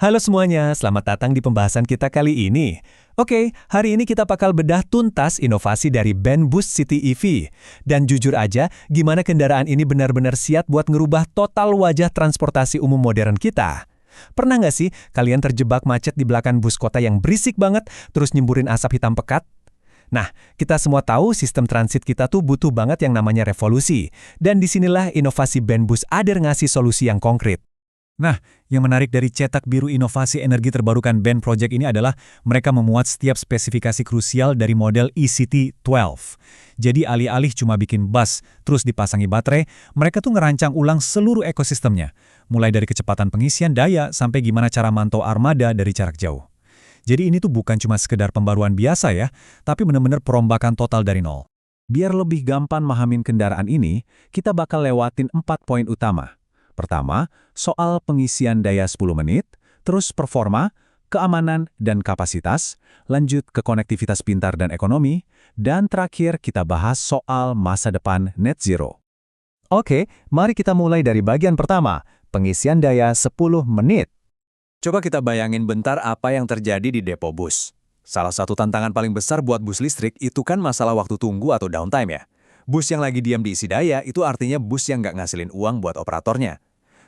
Halo semuanya, selamat datang di pembahasan kita kali ini. Oke, hari ini kita bakal bedah tuntas inovasi dari Ben Bus City EV. Dan jujur aja, gimana kendaraan ini benar-benar siap buat ngerubah total wajah transportasi umum modern kita. Pernah nggak sih kalian terjebak macet di belakang bus kota yang berisik banget, terus nyemburin asap hitam pekat? Nah, kita semua tahu sistem transit kita tuh butuh banget yang namanya revolusi. Dan disinilah inovasi Ben Bus Ader ngasih solusi yang konkret. Nah, yang menarik dari cetak biru inovasi energi terbarukan Ben Project ini adalah mereka memuat setiap spesifikasi krusial dari model ECT12. Jadi alih-alih cuma bikin bus, terus dipasangi baterai, mereka tuh ngerancang ulang seluruh ekosistemnya. Mulai dari kecepatan pengisian daya sampai gimana cara mantau armada dari jarak jauh. Jadi ini tuh bukan cuma sekedar pembaruan biasa ya, tapi benar-benar perombakan total dari nol. Biar lebih gampang mahamin kendaraan ini, kita bakal lewatin 4 poin utama. Pertama, soal pengisian daya 10 menit, terus performa, keamanan, dan kapasitas, lanjut ke konektivitas pintar dan ekonomi, dan terakhir kita bahas soal masa depan net zero. Oke, mari kita mulai dari bagian pertama, pengisian daya 10 menit. Coba kita bayangin bentar apa yang terjadi di depo bus. Salah satu tantangan paling besar buat bus listrik itu kan masalah waktu tunggu atau downtime ya. Bus yang lagi diam diisi daya itu artinya bus yang nggak ngasilin uang buat operatornya.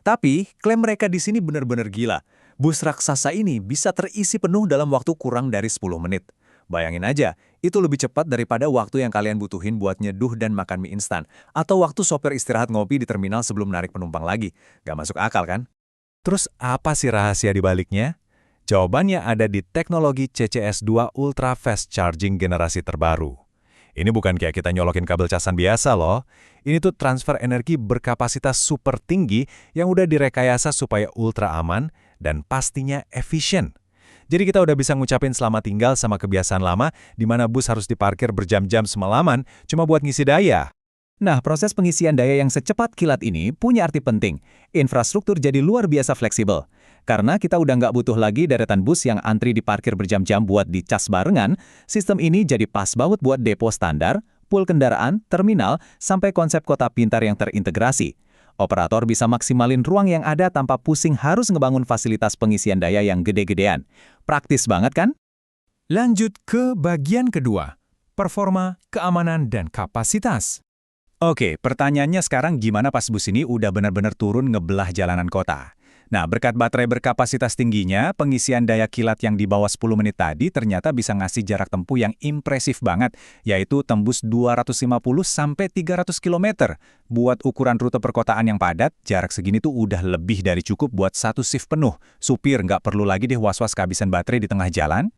Tapi, klaim mereka di sini benar-benar gila. Bus raksasa ini bisa terisi penuh dalam waktu kurang dari 10 menit. Bayangin aja, itu lebih cepat daripada waktu yang kalian butuhin buat nyeduh dan makan mie instan. Atau waktu sopir istirahat ngopi di terminal sebelum narik penumpang lagi. Gak masuk akal kan? Terus apa sih rahasia di baliknya? Jawabannya ada di teknologi CCS2 Ultra Fast Charging generasi terbaru. Ini bukan kayak kita nyolokin kabel casan biasa loh. Ini tuh transfer energi berkapasitas super tinggi yang udah direkayasa supaya ultra aman dan pastinya efisien. Jadi kita udah bisa ngucapin selamat tinggal sama kebiasaan lama di mana bus harus diparkir berjam-jam semalaman cuma buat ngisi daya. Nah, proses pengisian daya yang secepat kilat ini punya arti penting. Infrastruktur jadi luar biasa fleksibel. Karena kita udah nggak butuh lagi deretan bus yang antri di parkir berjam-jam buat dicas barengan, sistem ini jadi pas banget buat depo standar, pool kendaraan, terminal, sampai konsep kota pintar yang terintegrasi. Operator bisa maksimalin ruang yang ada tanpa pusing harus ngebangun fasilitas pengisian daya yang gede-gedean. Praktis banget kan? Lanjut ke bagian kedua, performa, keamanan, dan kapasitas. Oke, pertanyaannya sekarang gimana pas bus ini udah benar-benar turun ngebelah jalanan kota? Nah, berkat baterai berkapasitas tingginya, pengisian daya kilat yang di bawah 10 menit tadi ternyata bisa ngasih jarak tempuh yang impresif banget, yaitu tembus 250-300 km. Buat ukuran rute perkotaan yang padat, jarak segini tuh udah lebih dari cukup buat satu shift penuh. Supir nggak perlu lagi deh was-was kehabisan baterai di tengah jalan.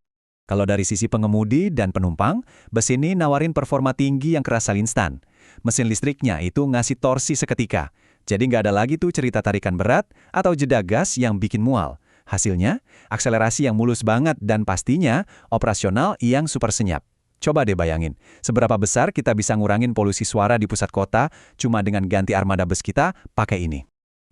Kalau dari sisi pengemudi dan penumpang, bus ini nawarin performa tinggi yang kerasa instan. Mesin listriknya itu ngasih torsi seketika. Jadi nggak ada lagi tuh cerita tarikan berat atau jeda gas yang bikin mual. Hasilnya, akselerasi yang mulus banget dan pastinya operasional yang super senyap. Coba deh bayangin, seberapa besar kita bisa ngurangin polusi suara di pusat kota cuma dengan ganti armada bus kita pakai ini.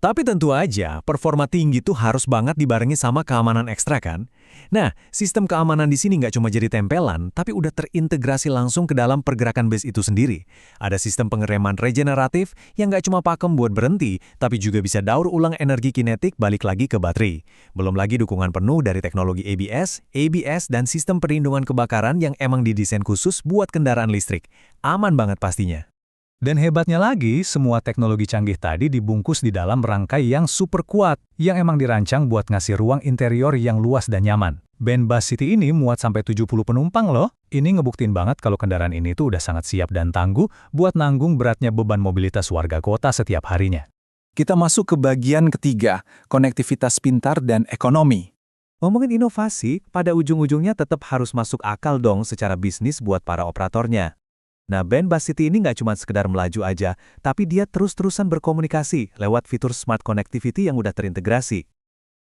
Tapi tentu aja, performa tinggi tuh harus banget dibarengi sama keamanan ekstra kan? Nah, sistem keamanan di sini nggak cuma jadi tempelan, tapi udah terintegrasi langsung ke dalam pergerakan bus itu sendiri. Ada sistem pengereman regeneratif yang nggak cuma pakem buat berhenti, tapi juga bisa daur ulang energi kinetik balik lagi ke baterai. Belum lagi dukungan penuh dari teknologi ABS, dan sistem perlindungan kebakaran yang emang didesain khusus buat kendaraan listrik. Aman banget pastinya. Dan hebatnya lagi, semua teknologi canggih tadi dibungkus di dalam rangkai yang super kuat, yang emang dirancang buat ngasih ruang interior yang luas dan nyaman. Ben Bus City ini muat sampai 70 penumpang loh. Ini ngebuktiin banget kalau kendaraan ini tuh udah sangat siap dan tangguh buat nanggung beratnya beban mobilitas warga kota setiap harinya. Kita masuk ke bagian ketiga, konektivitas pintar dan ekonomi. Ngomongin inovasi, pada ujung-ujungnya tetap harus masuk akal dong secara bisnis buat para operatornya. Nah, Ben Bus City ini nggak cuma sekedar melaju aja, tapi dia terus-terusan berkomunikasi lewat fitur smart connectivity yang udah terintegrasi.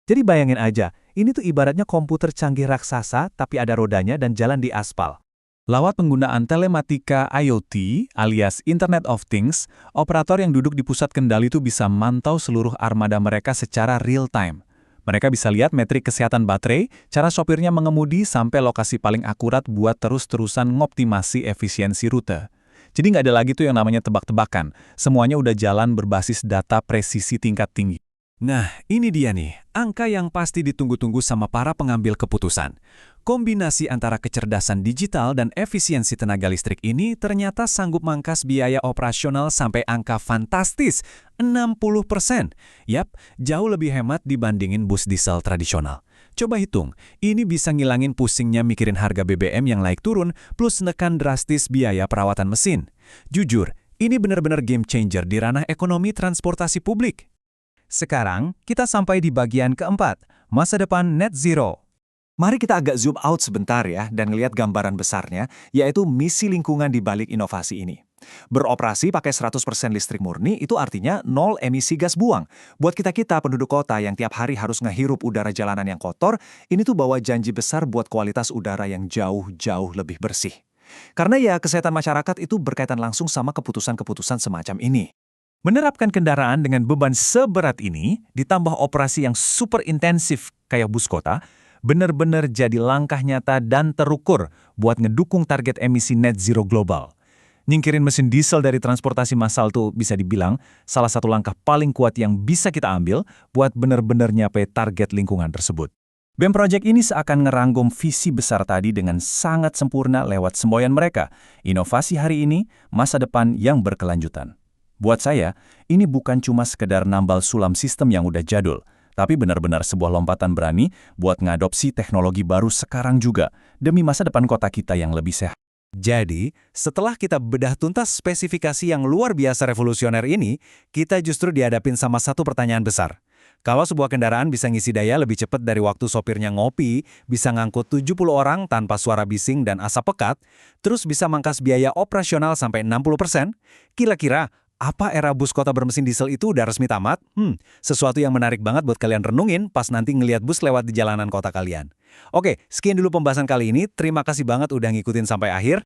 Jadi bayangin aja, ini tuh ibaratnya komputer canggih raksasa, tapi ada rodanya dan jalan di aspal. Lewat penggunaan telematika IoT alias Internet of Things, operator yang duduk di pusat kendali itu bisa mantau seluruh armada mereka secara real-time. Mereka bisa lihat metrik kesehatan baterai, cara sopirnya mengemudi sampai lokasi paling akurat buat terus-terusan ngoptimasi efisiensi rute. Jadi nggak ada lagi tuh yang namanya tebak-tebakan. Semuanya udah jalan berbasis data presisi tingkat tinggi. Nah, ini dia nih, angka yang pasti ditunggu-tunggu sama para pengambil keputusan. Kombinasi antara kecerdasan digital dan efisiensi tenaga listrik ini ternyata sanggup mangkas biaya operasional sampai angka fantastis, 60%. Yap, jauh lebih hemat dibandingin bus diesel tradisional. Coba hitung, ini bisa ngilangin pusingnya mikirin harga BBM yang naik turun, plus nekan drastis biaya perawatan mesin. Jujur, ini benar-benar game changer di ranah ekonomi transportasi publik. Sekarang, kita sampai di bagian keempat, masa depan net zero. Mari kita agak zoom out sebentar ya dan ngelihat gambaran besarnya, yaitu misi lingkungan di balik inovasi ini. Beroperasi pakai 100% listrik murni itu artinya nol emisi gas buang. Buat kita-kita penduduk kota yang tiap hari harus ngehirup udara jalanan yang kotor, ini tuh bawa janji besar buat kualitas udara yang jauh-jauh lebih bersih. Karena ya kesehatan masyarakat itu berkaitan langsung sama keputusan-keputusan semacam ini. Menerapkan kendaraan dengan beban seberat ini, ditambah operasi yang super intensif kayak bus kota, benar-benar jadi langkah nyata dan terukur buat ngedukung target emisi net zero global. Nyingkirin mesin diesel dari transportasi massal tuh bisa dibilang salah satu langkah paling kuat yang bisa kita ambil buat benar-benar nyampe target lingkungan tersebut. BEM Project ini seakan ngerangkum visi besar tadi dengan sangat sempurna lewat semboyan mereka. Inovasi hari ini, masa depan yang berkelanjutan. Buat saya, ini bukan cuma sekedar nambal sulam sistem yang udah jadul, tapi benar-benar sebuah lompatan berani buat ngadopsi teknologi baru sekarang juga, demi masa depan kota kita yang lebih sehat. Jadi, setelah kita bedah tuntas spesifikasi yang luar biasa revolusioner ini, kita justru dihadapin sama satu pertanyaan besar. Kalau sebuah kendaraan bisa ngisi daya lebih cepat dari waktu sopirnya ngopi, bisa ngangkut 70 orang tanpa suara bising dan asap pekat, terus bisa mangkas biaya operasional sampai 60%, kira-kira apa era bus kota bermesin diesel itu udah resmi tamat? Sesuatu yang menarik banget buat kalian renungin pas nanti ngelihat bus lewat di jalanan kota kalian. Oke, sekian dulu pembahasan kali ini. Terima kasih banget udah ngikutin sampai akhir.